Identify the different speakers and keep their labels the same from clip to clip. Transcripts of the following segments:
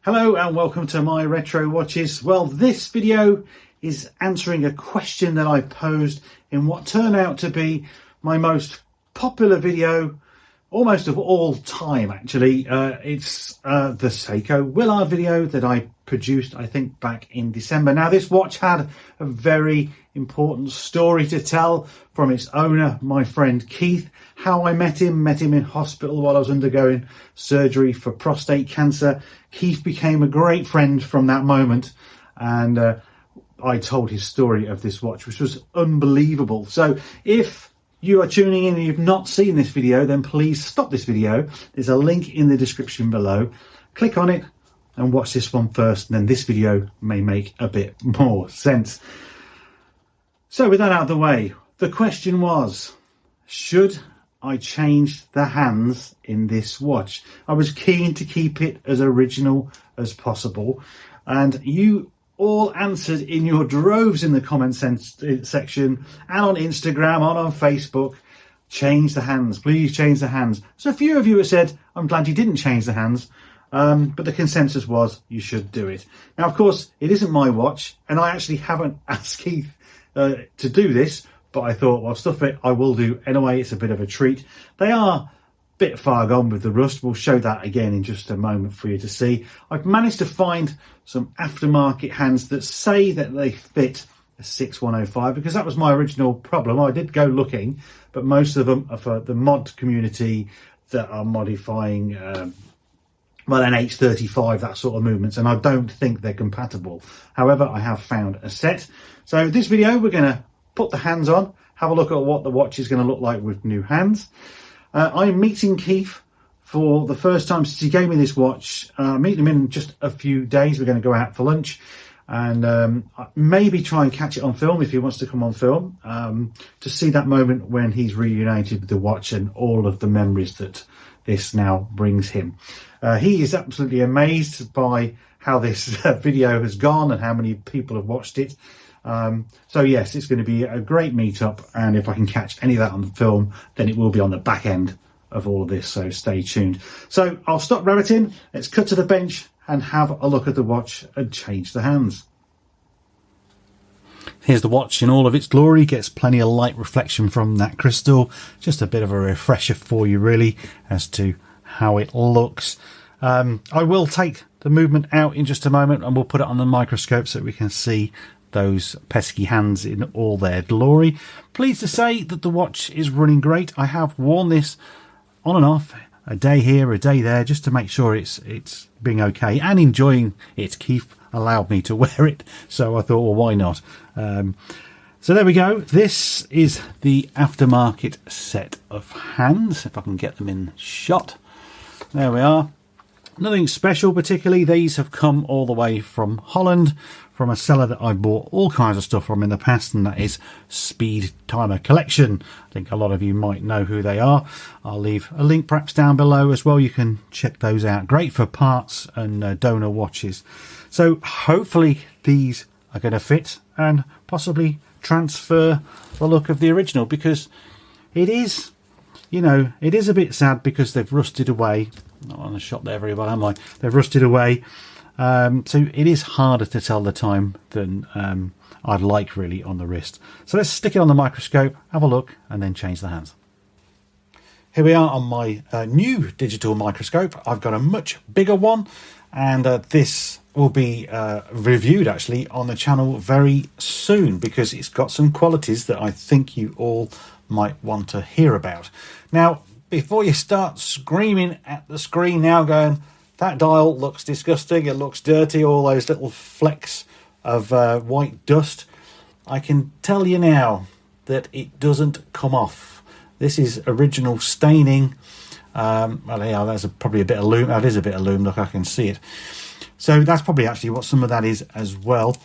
Speaker 1: Hello and welcome to my retro watches. Well, this video is answering a question that I posed in what turned out to be my most popular video almost of all time, actually. It's the Seiko Willard video that I produced, I think, back in December. Now, this watch had a very important story to tell from its owner, my friend Keith. How I met him in hospital while I was undergoing surgery for prostate cancer. Keith became a great friend from that moment, and I told his story of this watch, which was unbelievable. So if you are tuning in and you've not seen this video, then please stop this video. There's a link in the description below. Click on it and watch this one first, and then this video may make a bit more sense. So with that out of the way, the question was, should I change the hands in this watch? I was keen to keep it as original as possible, and you all answered in your droves in the comment section and on Instagram and on Facebook. Change the hands, please change the hands. So a few of you have said, I'm glad you didn't change the hands, but the consensus was you should do it. Now, of course, it isn't my watch, and I actually haven't asked Keith to do this, but I thought, well, stuff it, I will do anyway. It's a bit of a treat. They are bit far gone with the rust. We'll show that again in just a moment for you to see. I've managed to find some aftermarket hands that say that they fit a 6105, because that was my original problem. I did go looking, but most of them are for the mod community that are modifying well, an H35, that sort of movements, and I don't think they're compatible. However, I have found a set. So this video, we're going to put the hands on, have a look at what the watch is going to look like with new hands. I'm meeting Keith for the first time since he gave me this watch. Meeting him in just a few days. We're going to go out for lunch and maybe try and catch it on film if he wants to come on film, to see that moment when he's reunited with the watch and all of the memories that this now brings him. He is absolutely amazed by how this video has gone and how many people have watched it. So yes, it's going to be a great meetup, and if I can catch any of that on the film, then it will be on the back end of all of this, so stay tuned. So I'll stop rabbiting, let's cut to the bench and have a look at the watch and change the hands. Here's the watch in all of its glory. Gets plenty of light reflection from that crystal. Just a bit of a refresher for you really as to how it looks. I will take the movement out in just a moment and we'll put it on the microscope so we can see those pesky hands in all their glory. Pleased to say that the watch is running great. I have worn this on and off, a day here, a day there, just to make sure it's being okay and enjoying it. Keith allowed me to wear it, so I thought, well, why not? So there we go. This is the aftermarket set of hands, if I can get them in shot. There we are. Nothing special particularly. These have come all the way from Holland, from a seller that I've bought all kinds of stuff from in the past, and that is Speed Timer Collection. I think a lot of you might know who they are. I'll leave a link perhaps down below as well. You can check those out. Great for parts and donor watches. So hopefully these are going to fit and possibly transfer the look of the original, because it is, you know, it is a bit sad because they've rusted away. Not on the shot there very well, am I? They've rusted away. So it is harder to tell the time than I'd like really on the wrist. So let's stick it on the microscope, have a look, and then change the hands. Here we are on my new digital microscope. I've got a much bigger one, and this will be reviewed actually on the channel very soon, because it's got some qualities that I think you all might want to hear about. Now, before you start screaming at the screen now going, that dial looks disgusting, it looks dirty, all those little flecks of white dust, I can tell you now that it doesn't come off. This is original staining. Well, yeah, that's probably a bit of loom. That is a bit of loom, look, I can see it. So that's probably actually what some of that is as well.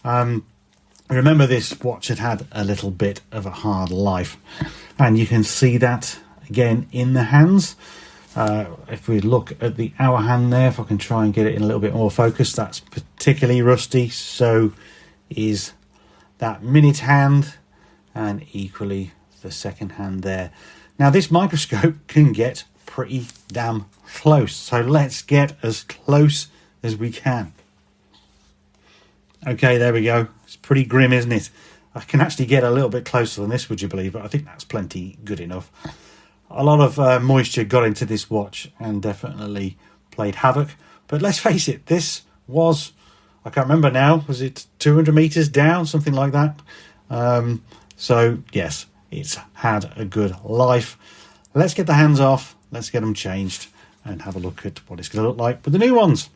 Speaker 1: Remember, this watch had a little bit of a hard life, and you can see that again in the hands. If we look at the hour hand there, if I can try and get it in a little bit more focus, that's particularly rusty. So is that minute hand, and equally the second hand there. Now this microscope can get pretty damn close, so let's get as close as we can. Okay, there we go. It's pretty grim, isn't it? I can actually get a little bit closer than this, would you believe? But I think that's plenty good enough. A lot of moisture got into this watch and definitely played havoc. But let's face it, this was, I can't remember now, was it 200 meters down, something like that? So yes, it's had a good life. Let's get the hands off, let's get them changed and have a look at what it's going to look like with the new ones.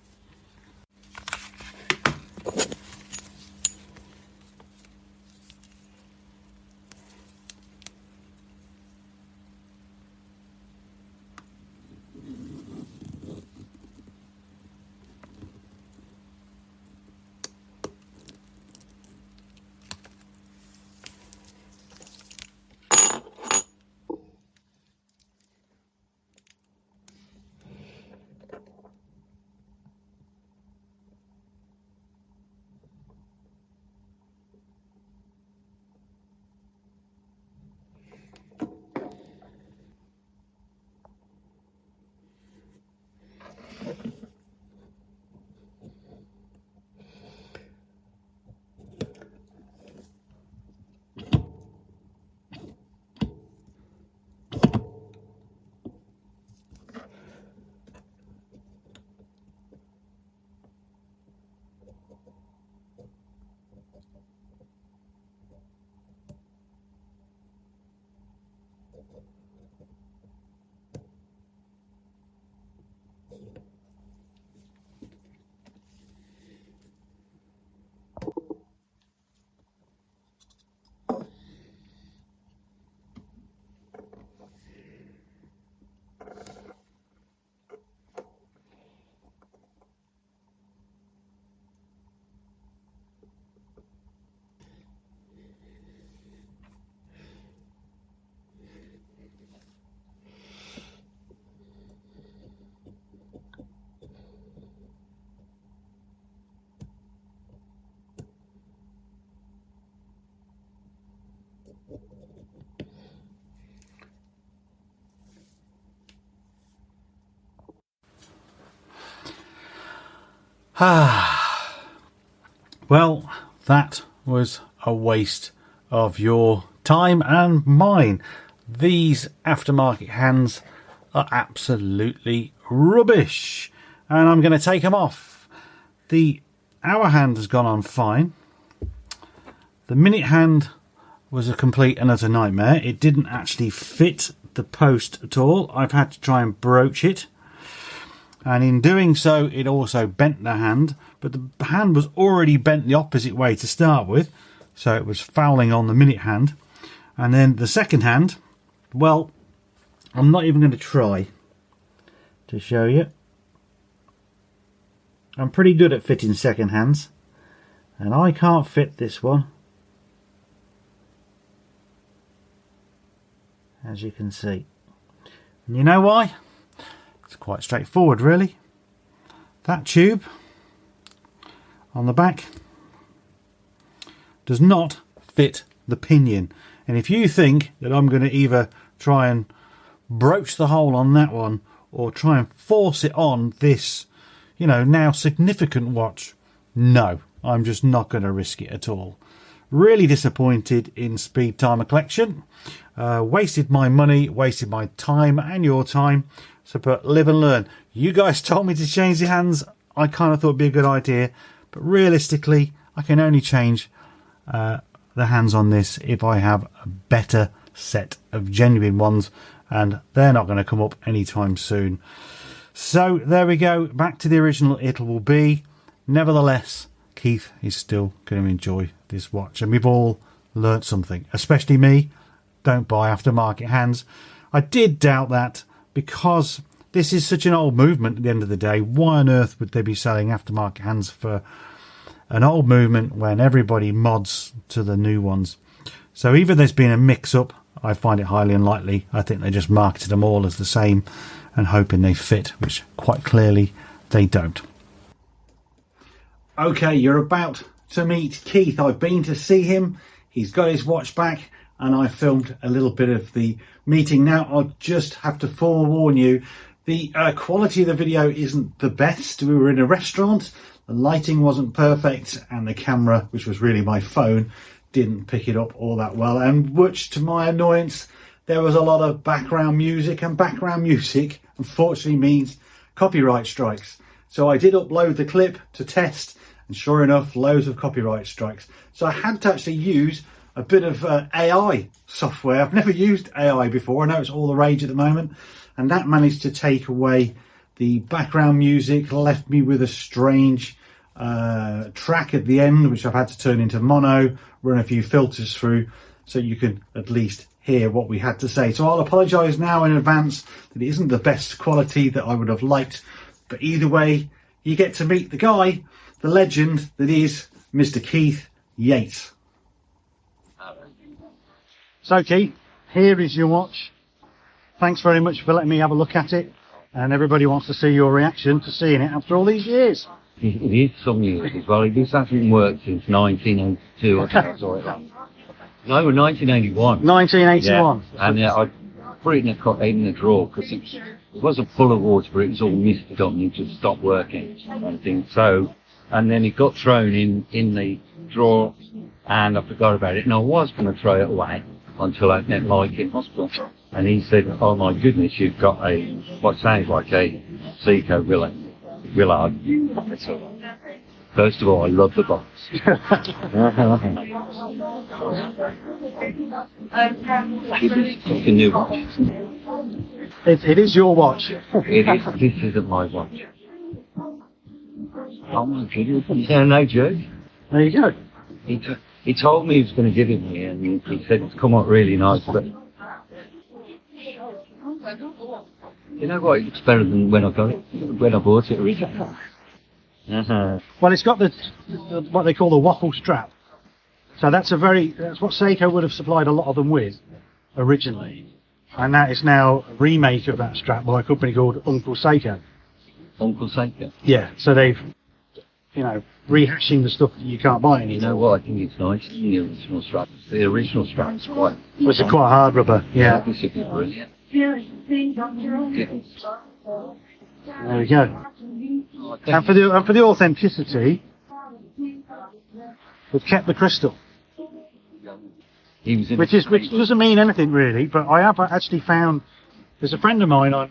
Speaker 1: Well, that was a waste of your time and mine. These aftermarket hands are absolutely rubbish, and I'm going to take them off. The hour hand has gone on fine. The minute hand was a complete and utter nightmare. It didn't actually fit the post at all. I've had to try and broach it, and in doing so it also bent the hand, but the hand was already bent the opposite way to start with, so it was fouling on the minute hand. And then the second hand, well, I'm not even going to try to show you. I'm pretty good at fitting second hands, and I can't fit this one, as you can see. And you know why? It's quite straightforward, really. That tube on the back does not fit the pinion, and if you think that I'm going to either try and broach the hole on that one or try and force it on this, you know, now significant watch, no, I'm just not going to risk it at all. Really disappointed in Speed Timer Collection. Wasted my money, wasted my time and your time. So, but live and learn. You guys told me to change the hands. I kind of thought it'd be a good idea, but realistically, I can only change the hands on this if I have a better set of genuine ones, and they're not going to come up anytime soon. So there we go, back to the original it will be. Nevertheless, Keith is still going to enjoy this watch, and we've all learnt something, especially me. Don't buy aftermarket hands. I did doubt that, because this is such an old movement at the end of the day. Why on earth would they be selling aftermarket hands for an old movement when everybody mods to the new ones? So either there's been a mix-up, I find it highly unlikely. I think they just marketed them all as the same and hoping they fit, which quite clearly they don't. Okay, you're about to meet Keith. I've been to see him. He's got his watch back, and I filmed a little bit of the meeting. Now, I'll just have to forewarn you, The quality of the video isn't the best. We were in a restaurant, the lighting wasn't perfect, and the camera, which was really my phone, didn't pick it up all that well, and which, to my annoyance, there was a lot of background music, and background music unfortunately means copyright strikes. So I did upload the clip to test, and sure enough, loads of copyright strikes. So I had to actually use a bit of AI software. I've never used AI before. I know it's all the rage at the moment, and that managed to take away the background music, left me with a strange track at the end, which I've had to turn into mono, run a few filters through so you can at least hear what we had to say. So I'll apologise now in advance that it isn't the best quality that I would have liked, but either way, you get to meet the guy, the legend that is Mr. Keith Yates. So Keith, here is your watch. Thanks very much for letting me have a look at it, and everybody wants to see your reaction to seeing it after all these years.
Speaker 2: It is some years as well. This hasn't worked since 1982. I think I saw it last. No, 1981.
Speaker 1: 1981.
Speaker 2: Yeah. And I put it in the drawer because it wasn't full of water, but it was all misted up and it just stopped working. I think so. And then it got thrown in the drawer, and I forgot about it. And I was going to throw it away until I met Mike in hospital. And he said, "Oh my goodness, you've got what sounds like a Seiko Willard." First of all, I love the box. It is a new watch.
Speaker 1: It is your watch.
Speaker 2: It is. This isn't my watch. Oh my goodness. Yeah, no joke.
Speaker 1: There you go.
Speaker 2: He told me he was going to give it me, and he said it's come out really nice, but you know what? It's better than when I got it, when I bought it originally.
Speaker 1: Well, it's got the what they call the waffle strap. So that's what Seiko would have supplied a lot of them with originally, and that is now a remake of that strap by a company called Uncle Seiko.
Speaker 2: Uncle Seiko.
Speaker 1: Yeah. So they've, rehashing the stuff that you can't buy anymore.
Speaker 2: You know what? I think it's nice. The original strap. The original strap is quite.
Speaker 1: Was it quite hard rubber? Yeah.
Speaker 2: This would be brilliant.
Speaker 1: There we go. And for the authenticity, we've kept the crystal, which doesn't mean anything really. But I have actually found there's a friend of mine on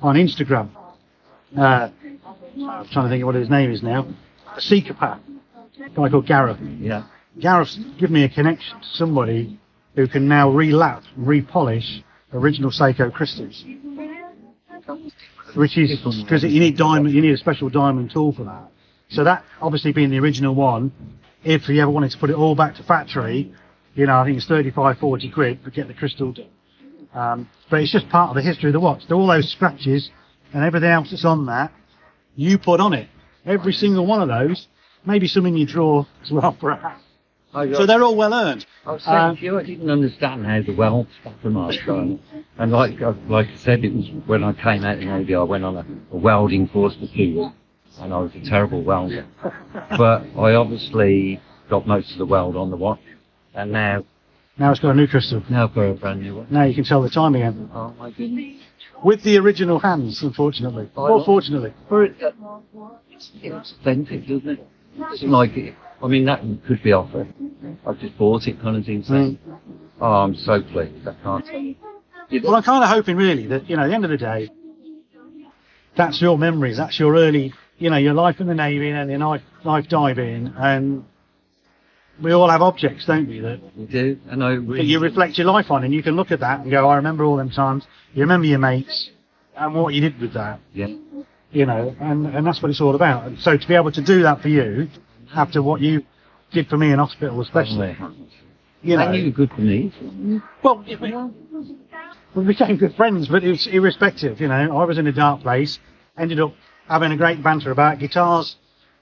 Speaker 1: Instagram. I'm trying to think of what his name is now. A psychopath, a guy called Gareth.
Speaker 2: Yeah.
Speaker 1: Gareth's given me a connection to somebody who can now relap and repolish original Seiko crystals. Which is because you need a special diamond tool for that. So that obviously being the original one, if you ever wanted to put it all back to factory, I think it's 35-40 quid to get the crystal done. But it's just part of the history of the watch. All those scratches and everything else that's on that, you put on it. Every single one of those, maybe some in your drawer as well, perhaps. So they're all well earned.
Speaker 2: I was saying to you, I didn't understand how the weld stuff from our time. And like I said, it was when I came out in the Navy, I went on a welding course for 2 years, and I was a terrible welder. But I obviously got most of the weld on the watch, and now
Speaker 1: it's got a new crystal.
Speaker 2: Now I've got a brand new one.
Speaker 1: Now you can tell the time again.
Speaker 2: Oh my goodness.
Speaker 1: With the original hands, unfortunately. Or fortunately.
Speaker 2: It's authentic, doesn't it? It's like it. I mean, that could be offered. I've just bought it, kind of thing. So, I'm so pleased. I can't tell you.
Speaker 1: Well, I'm kind of hoping, really, that, at the end of the day, that's your memories. That's your early, your life in the Navy and your life diving. And we all have objects, don't we? That
Speaker 2: we do. And that
Speaker 1: you reflect your life on. And you can look at that and go, I remember all them times. You remember your mates and what you did with that.
Speaker 2: Yeah.
Speaker 1: And that's what it's all about. And so to be able to do that for you, after what you did for me in hospital especially.
Speaker 2: And you were good for me.
Speaker 1: Well, we became good friends, but it was irrespective, I was in a dark place, ended up having a great banter about guitars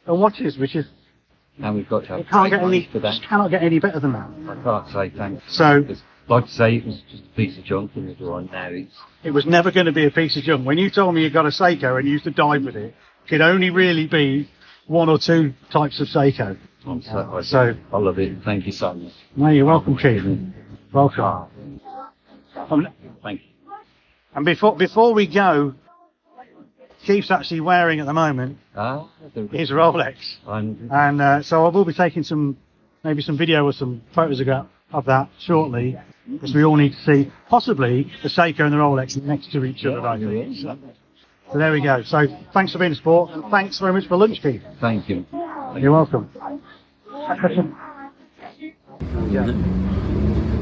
Speaker 1: and watches, which is...
Speaker 2: And we've got to have
Speaker 1: cannot get any better than that.
Speaker 2: I can't say thanks.
Speaker 1: So...
Speaker 2: Like to say, it was just a piece of junk in the drawer, now
Speaker 1: it was never going to be a piece of junk. When you told me you got a Seiko and you used to dive with it could only really be one or two types of Seiko.
Speaker 2: So I love it. Thank you so much.
Speaker 1: No, you're welcome, Keith. Welcome.
Speaker 2: Thank you.
Speaker 1: And before we go, Keith's actually wearing at the moment his Rolex. And so I will be taking maybe some video or some photos of that shortly, because we all need to see possibly the Seiko and the Rolex next to each other, I think. So there we go. So thanks for being a sport, and thanks very much for lunch, Keith.
Speaker 2: Thank you.
Speaker 1: You're welcome.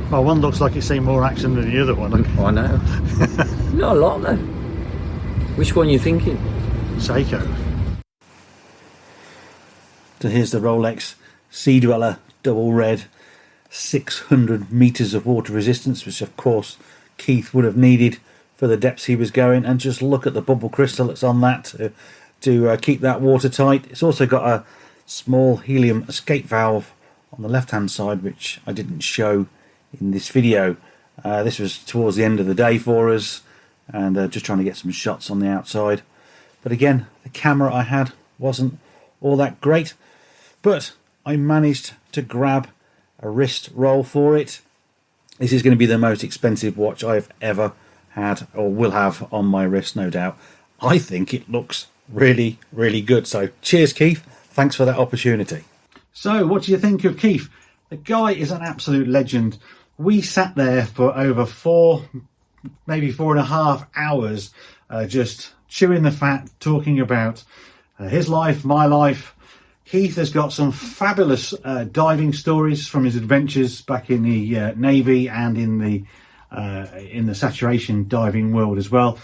Speaker 1: Well, one looks like it's seen more action than the other one.
Speaker 3: I know. Not a lot though. Which one are you thinking?
Speaker 1: Seiko. So here's the Rolex Sea Dweller Double Red, 600 meters of water resistance, which of course Keith would have needed for the depths he was going. And just look at the bubble crystal that's on that to keep that watertight. It's also got a small helium escape valve on the left hand side, which I didn't show in this video. This was towards the end of the day for us, and just trying to get some shots on the outside. But again, the camera I had wasn't all that great, but I managed to grab a wrist roll for it. This is going to be the most expensive watch I've ever had or will have on my wrist, no doubt. I think it looks really, really good. So cheers, Keith. Thanks for that opportunity. So what do you think of Keith? The guy is an absolute legend. We sat there for over 4, maybe 4.5 hours, just chewing the fat, talking about his life, my life. Keith has got some fabulous diving stories from his adventures back in the Navy and in the saturation diving world as well.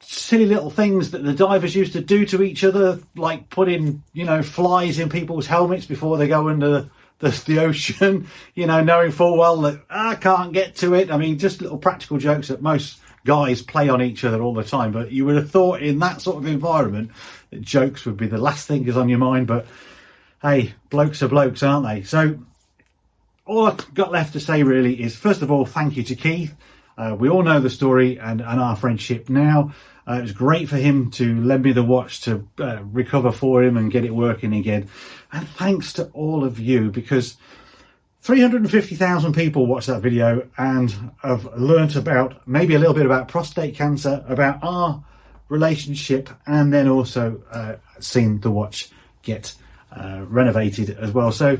Speaker 1: Silly little things that the divers used to do to each other, like putting, flies in people's helmets before they go under the ocean, knowing full well that I can't get to it. I mean, just little practical jokes that most guys play on each other all the time. But you would have thought in that sort of environment that jokes would be the last thing is on your mind. But hey, blokes are blokes, aren't they? So all I've got left to say really is, first of all, thank you to Keith. We all know the story and our friendship now. It was great for him to lend me the watch to recover for him and get it working again. And thanks to all of you, because 350,000 people watched that video and have learnt about, maybe a little bit about prostate cancer, about our relationship, and then also seen the watch get renovated as well. So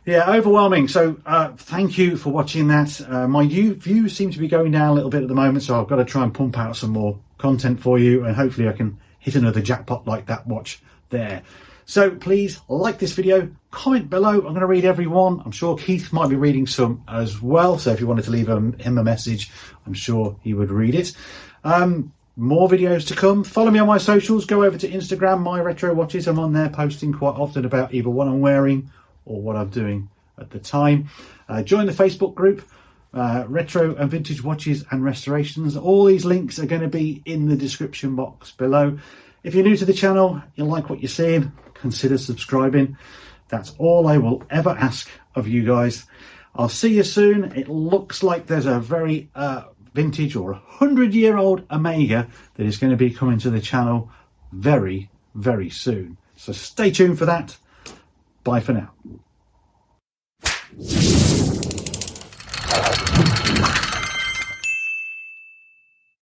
Speaker 1: yeah, overwhelming. So thank you for watching that. My views seem to be going down a little bit at the moment, so I've got to try and pump out some more content for you, and hopefully I can hit another jackpot like that watch there. So please like this video, comment below. I'm going to read every one. I'm sure Keith might be reading some as well, so if you wanted to leave him a message, I'm sure he would read it. More videos to come. Follow me on my socials. Go over to Instagram, My Retro Watches. I'm on there posting quite often about either what I'm wearing or what I'm doing at the time. Join the Facebook group, Retro and Vintage Watches and Restorations. All these links are going to be in the description box below. If you're new to the channel, you like what you're seeing, consider subscribing. That's all I will ever ask of you guys. I'll see you soon. It looks like there's a very vintage or 100-year-old Omega that is going to be coming to the channel very, very soon. So stay tuned for that. Bye for now.